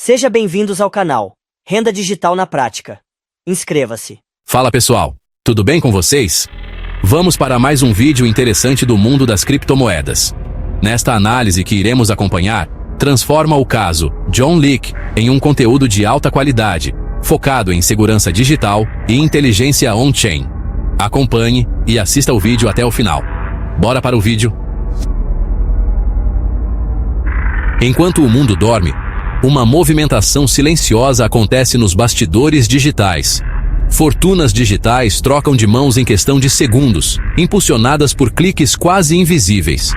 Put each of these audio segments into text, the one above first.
Seja bem-vindos ao canal Renda Digital na Prática. Inscreva-se. Fala pessoal, tudo bem com vocês? Vamos para mais um vídeo interessante do mundo das criptomoedas. Nesta análise que iremos acompanhar, transforma o caso John Leak em um conteúdo de alta qualidade, focado em segurança digital e inteligência on-chain. Acompanhe e assista o vídeo até o final. Bora para o vídeo? Enquanto o mundo dorme, uma movimentação silenciosa acontece nos bastidores digitais. Fortunas digitais trocam de mãos em questão de segundos, impulsionadas por cliques quase invisíveis.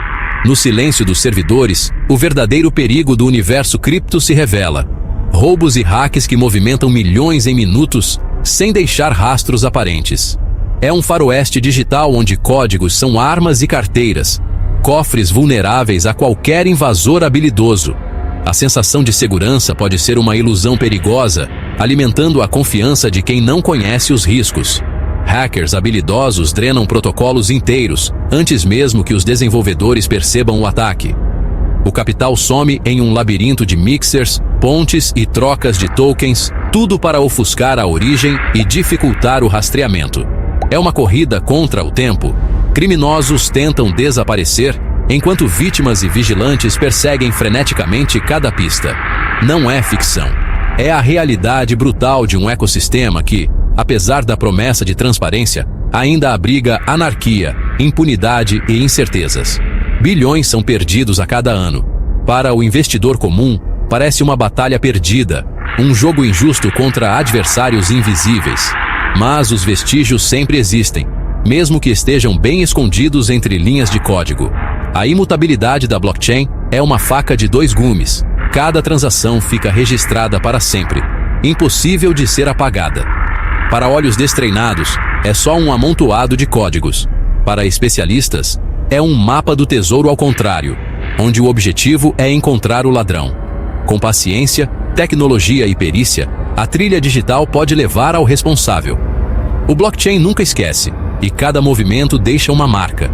No silêncio dos servidores, o verdadeiro perigo do universo cripto se revela. Roubos e hacks que movimentam milhões em minutos, sem deixar rastros aparentes. É um faroeste digital onde códigos são armas e carteiras, cofres vulneráveis a qualquer invasor habilidoso. A sensação de segurança pode ser uma ilusão perigosa, alimentando a confiança de quem não conhece os riscos. Hackers habilidosos drenam protocolos inteiros, antes mesmo que os desenvolvedores percebam o ataque. O capital some em um labirinto de mixers, pontes e trocas de tokens, tudo para ofuscar a origem e dificultar o rastreamento. É uma corrida contra o tempo. Criminosos tentam desaparecer, enquanto vítimas e vigilantes perseguem freneticamente cada pista. Não é ficção. É a realidade brutal de um ecossistema que, apesar da promessa de transparência, ainda abriga anarquia, impunidade e incertezas. Bilhões são perdidos a cada ano. Para o investidor comum, parece uma batalha perdida, um jogo injusto contra adversários invisíveis. Mas os vestígios sempre existem, mesmo que estejam bem escondidos entre linhas de código. A imutabilidade da blockchain é uma faca de dois gumes. Cada transação fica registrada para sempre, impossível de ser apagada. Para olhos destreinados, é só um amontoado de códigos. Para especialistas, é um mapa do tesouro ao contrário, onde o objetivo é encontrar o ladrão. Com paciência, tecnologia e perícia, a trilha digital pode levar ao responsável. O blockchain nunca esquece, e cada movimento deixa uma marca.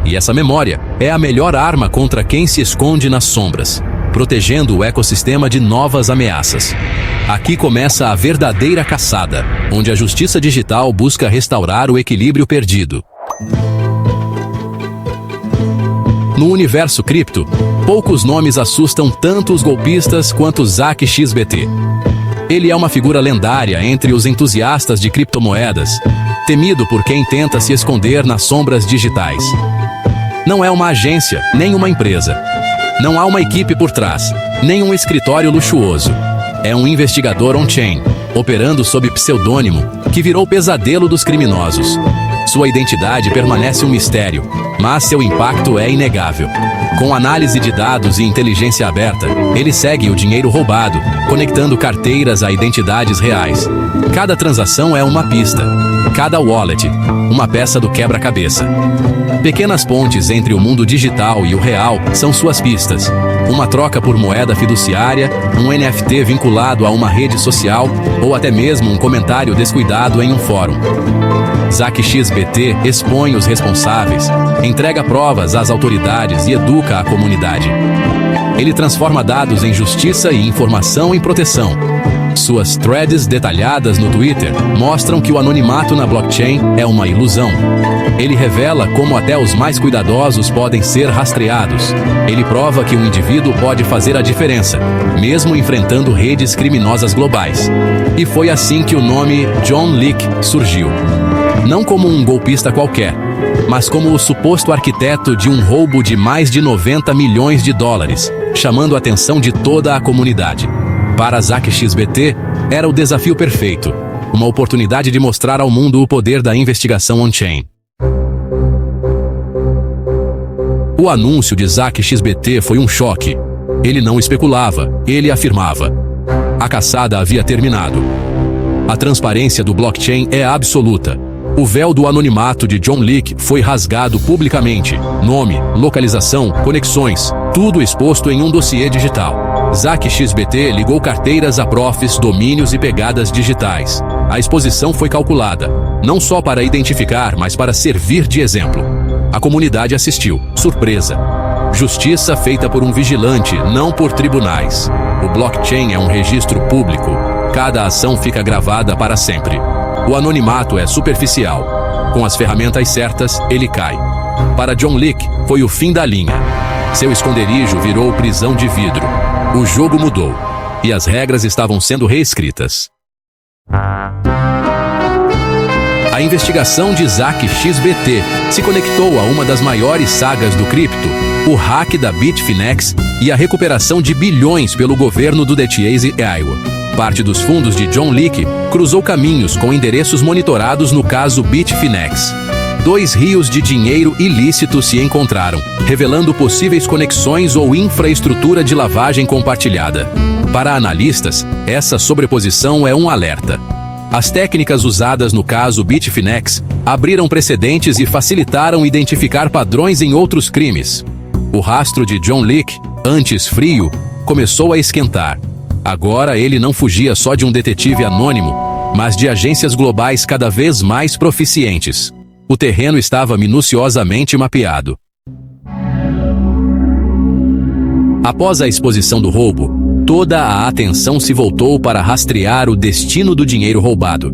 E essa memória é a melhor arma contra quem se esconde nas sombras, protegendo o ecossistema de novas ameaças. Aqui começa a verdadeira caçada, onde a justiça digital busca restaurar o equilíbrio perdido. No universo cripto, poucos nomes assustam tanto os golpistas quanto ZachXBT. Ele é uma figura lendária entre os entusiastas de criptomoedas, temido por quem tenta se esconder nas sombras digitais. Não é uma agência, nem uma empresa. Não há uma equipe por trás, nem um escritório luxuoso. É um investigador on-chain, operando sob pseudônimo, que virou pesadelo dos criminosos. Sua identidade permanece um mistério, mas seu impacto é inegável. Com análise de dados e inteligência aberta, ele segue o dinheiro roubado, conectando carteiras a identidades reais. Cada transação é uma pista, cada wallet, uma peça do quebra-cabeça. Pequenas pontes entre o mundo digital e o real são suas pistas. Uma troca por moeda fiduciária, um NFT vinculado a uma rede social ou até mesmo um comentário descuidado em um fórum. ZachXBT expõe os responsáveis, entrega provas às autoridades e educa a comunidade. Ele transforma dados em justiça e informação em proteção. Suas threads detalhadas no Twitter mostram que o anonimato na blockchain é uma ilusão. Ele revela como até os mais cuidadosos podem ser rastreados. Ele prova que um indivíduo pode fazer a diferença, mesmo enfrentando redes criminosas globais. E foi assim que o nome John Leak surgiu. Não como um golpista qualquer, mas como o suposto arquiteto de um roubo de mais de 90 milhões de dólares, chamando a atenção de toda a comunidade. Para ZachXBT, era o desafio perfeito, uma oportunidade de mostrar ao mundo o poder da investigação on-chain. O anúncio de ZachXBT foi um choque. Ele não especulava, ele afirmava. A caçada havia terminado. A transparência do blockchain é absoluta. O véu do anonimato de John Leak foi rasgado publicamente. Nome, localização, conexões, tudo exposto em um dossiê digital. ZachXBT ligou carteiras a profis, domínios e pegadas digitais. A exposição foi calculada, não só para identificar, mas para servir de exemplo. A comunidade assistiu, surpresa. Justiça feita por um vigilante, não por tribunais. O blockchain é um registro público. Cada ação fica gravada para sempre. O anonimato é superficial. Com as ferramentas certas, ele cai. Para John Leake, foi o fim da linha. Seu esconderijo virou prisão de vidro. O jogo mudou. E as regras estavam sendo reescritas. A investigação de Isaac XBT se conectou a uma das maiores sagas do cripto, o hack da Bitfinex e a recuperação de bilhões pelo governo do DeChase Iowa. Parte dos fundos de John Leake cruzou caminhos com endereços monitorados no caso Bitfinex. 2 rios de dinheiro ilícito se encontraram, revelando possíveis conexões ou infraestrutura de lavagem compartilhada. Para analistas, essa sobreposição é um alerta. As técnicas usadas no caso Bitfinex abriram precedentes e facilitaram identificar padrões em outros crimes. O rastro de John Leake, antes frio, começou a esquentar. Agora ele não fugia só de um detetive anônimo, mas de agências globais cada vez mais proficientes. O terreno estava minuciosamente mapeado. Após a exposição do roubo, toda a atenção se voltou para rastrear o destino do dinheiro roubado,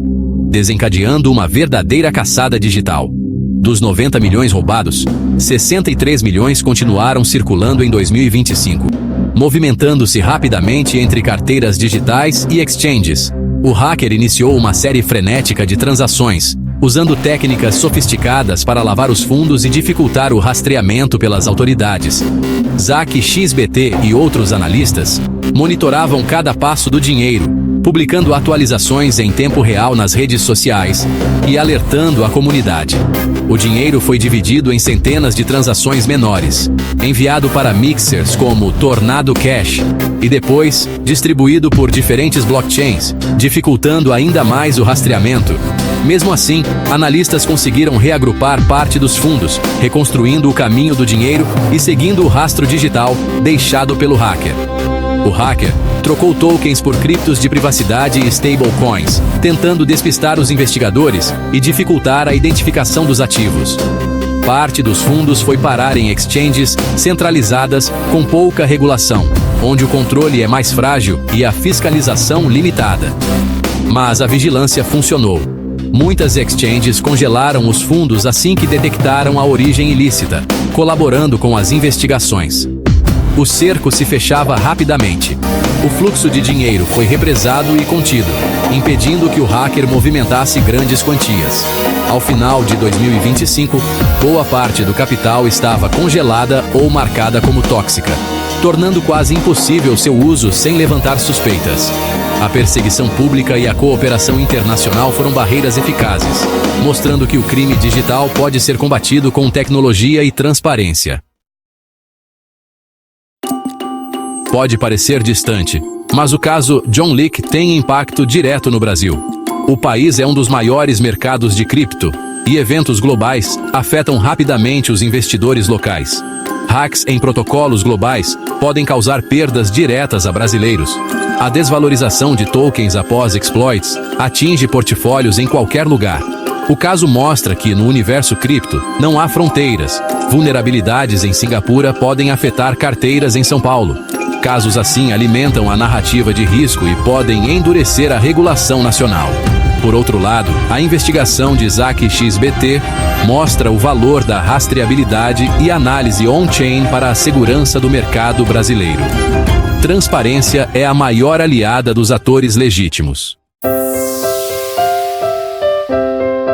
desencadeando uma verdadeira caçada digital. Dos 90 milhões roubados, 63 milhões continuaram circulando em 2025, movimentando-se rapidamente entre carteiras digitais e exchanges. O hacker iniciou uma série frenética de transações, usando técnicas sofisticadas para lavar os fundos e dificultar o rastreamento pelas autoridades. Isaac XBT e outros analistas monitoravam cada passo do dinheiro, publicando atualizações em tempo real nas redes sociais e alertando a comunidade. O dinheiro foi dividido em centenas de transações menores, enviado para mixers como Tornado Cash e depois distribuído por diferentes blockchains, dificultando ainda mais o rastreamento. Mesmo assim, analistas conseguiram reagrupar parte dos fundos, reconstruindo o caminho do dinheiro e seguindo o rastro digital deixado pelo hacker. O hacker trocou tokens por criptos de privacidade e stablecoins, tentando despistar os investigadores e dificultar a identificação dos ativos. Parte dos fundos foi parar em exchanges centralizadas com pouca regulação, onde o controle é mais frágil e a fiscalização limitada. Mas a vigilância funcionou. Muitas exchanges congelaram os fundos assim que detectaram a origem ilícita, colaborando com as investigações. O cerco se fechava rapidamente. O fluxo de dinheiro foi represado e contido, impedindo que o hacker movimentasse grandes quantias. Ao final de 2025, boa parte do capital estava congelada ou marcada como tóxica, tornando quase impossível seu uso sem levantar suspeitas. A perseguição pública e a cooperação internacional foram barreiras eficazes, mostrando que o crime digital pode ser combatido com tecnologia e transparência. Pode parecer distante, mas o caso John Leake tem impacto direto no Brasil. O país é um dos maiores mercados de cripto, e eventos globais afetam rapidamente os investidores locais. Hacks em protocolos globais podem causar perdas diretas a brasileiros. A desvalorização de tokens após exploits atinge portfólios em qualquer lugar. O caso mostra que, no universo cripto, não há fronteiras. Vulnerabilidades em Singapura podem afetar carteiras em São Paulo. Casos assim alimentam a narrativa de risco e podem endurecer a regulação nacional. Por outro lado, a investigação de Isaac XBT mostra o valor da rastreabilidade e análise on-chain para a segurança do mercado brasileiro. Transparência é a maior aliada dos atores legítimos.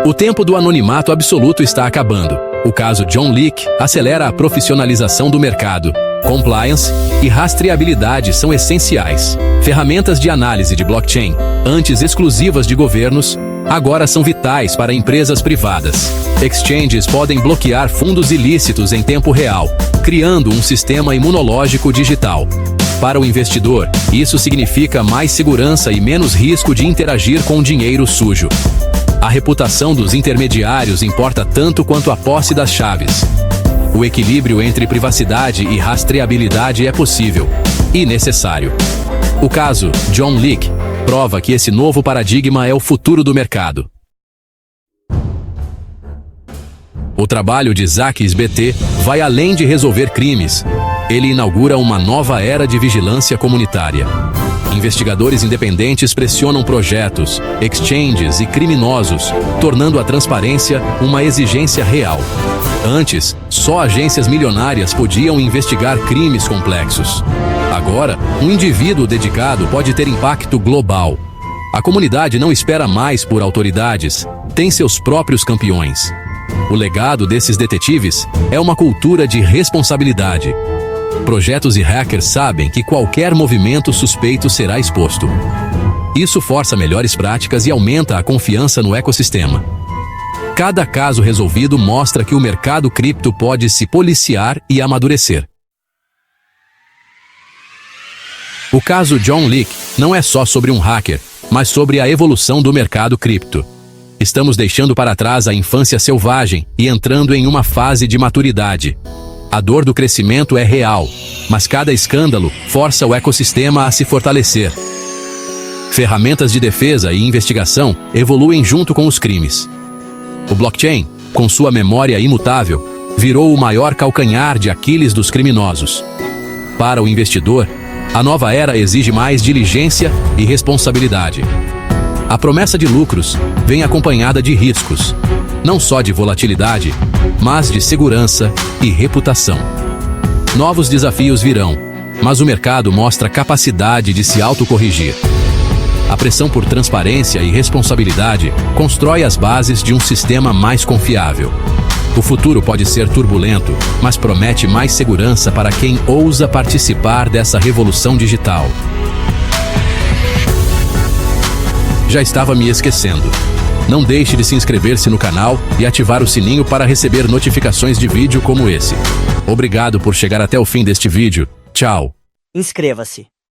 O tempo do anonimato absoluto está acabando. O caso John Leake acelera a profissionalização do mercado. Compliance e rastreabilidade são essenciais. Ferramentas de análise de blockchain, antes exclusivas de governos, agora são vitais para empresas privadas. Exchanges podem bloquear fundos ilícitos em tempo real, criando um sistema imunológico digital. Para o investidor, isso significa mais segurança e menos risco de interagir com dinheiro sujo. A reputação dos intermediários importa tanto quanto a posse das chaves. O equilíbrio entre privacidade e rastreabilidade é possível e necessário. O caso John Leake prova que esse novo paradigma é o futuro do mercado. O trabalho de Isaac XBT vai além de resolver crimes. Ele inaugura uma nova era de vigilância comunitária. Investigadores independentes pressionam projetos, exchanges e criminosos, tornando a transparência uma exigência real. Antes, só agências milionárias podiam investigar crimes complexos. Agora, um indivíduo dedicado pode ter impacto global. A comunidade não espera mais por autoridades, tem seus próprios campeões. O legado desses detetives é uma cultura de responsabilidade. Projetos e hackers sabem que qualquer movimento suspeito será exposto. Isso força melhores práticas e aumenta a confiança no ecossistema. Cada caso resolvido mostra que o mercado cripto pode se policiar e amadurecer. O caso John Leake não é só sobre um hacker, mas sobre a evolução do mercado cripto. Estamos deixando para trás a infância selvagem e entrando em uma fase de maturidade. A dor do crescimento é real, mas cada escândalo força o ecossistema a se fortalecer. Ferramentas de defesa e investigação evoluem junto com os crimes. O blockchain, com sua memória imutável, virou o maior calcanhar de Aquiles dos criminosos. Para o investidor, a nova era exige mais diligência e responsabilidade. A promessa de lucros vem acompanhada de riscos, não só de volatilidade, mas de segurança e reputação. Novos desafios virão, mas o mercado mostra capacidade de se autocorrigir. A pressão por transparência e responsabilidade constrói as bases de um sistema mais confiável. O futuro pode ser turbulento, mas promete mais segurança para quem ousa participar dessa revolução digital. Já estava me esquecendo. Não deixe de se inscrever-se no canal e ativar o sininho para receber notificações de vídeo como esse. Obrigado por chegar até o fim deste vídeo. Tchau. Inscreva-se.